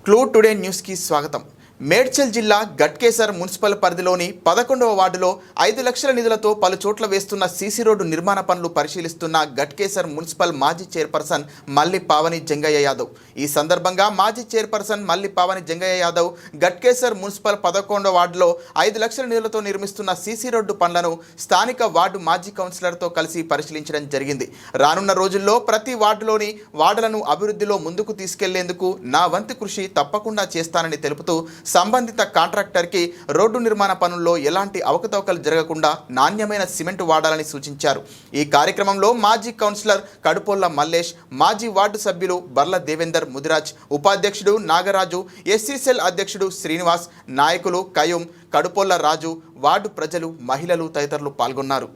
Clue today న్యూస్కి స్వాగతం. మేడ్చల్ జిల్లా గట్కేసర్ మున్సిపల్ పరిధిలోని 11వ వార్డులో 5 లక్షల నిధులతో పలు చోట్ల వేస్తున్న సీసీ రోడ్డు నిర్మాణ పనులు పరిశీలిస్తున్న గట్కేసర్ మున్సిపల్ మాజీ చైర్పర్సన్ మల్లి పావని జంగయ్య యాదవ్. ఈ సందర్భంగా మాజీ చైర్పర్సన్ మల్లి పావని జంగయ్య యాదవ్ గట్కేసర్ మున్సిపల్ 11వ వార్డులో 5 లక్షల నిధులతో నిర్మిస్తున్న సీసీ రోడ్డు పనులను స్థానిక వార్డు మాజీ కౌన్సిలర్తో కలిసి పరిశీలించడం జరిగింది. రానున్న రోజుల్లో ప్రతి వార్డులోని వార్డులను అభివృద్ధిలో ముందుకు తీసుకెళ్లేందుకు నా వంతు కృషి తప్పకుండా చేస్తానని తెలుపుతూ సంబంధిత కాంట్రాక్టర్కి రోడ్డు నిర్మాణ పనుల్లో ఎలాంటి అవకతవకలు జరగకుండా నాణ్యమైన సిమెంట్ వాడాలని సూచించారు. ఈ కార్యక్రమంలో మాజీ కౌన్సిలర్ కడుపోళ్ల మల్లేష్, మాజీ వార్డు సభ్యులు బర్ల దేవేందర్ ముదిరాజ్, ఉపాధ్యక్షుడు నాగరాజు, ఎస్సీసెల్ అధ్యక్షుడు శ్రీనివాస్, నాయకులు కయూం, కడుపోళ్ల రాజు, వార్డు ప్రజలు, మహిళలు తదితరులు పాల్గొన్నారు.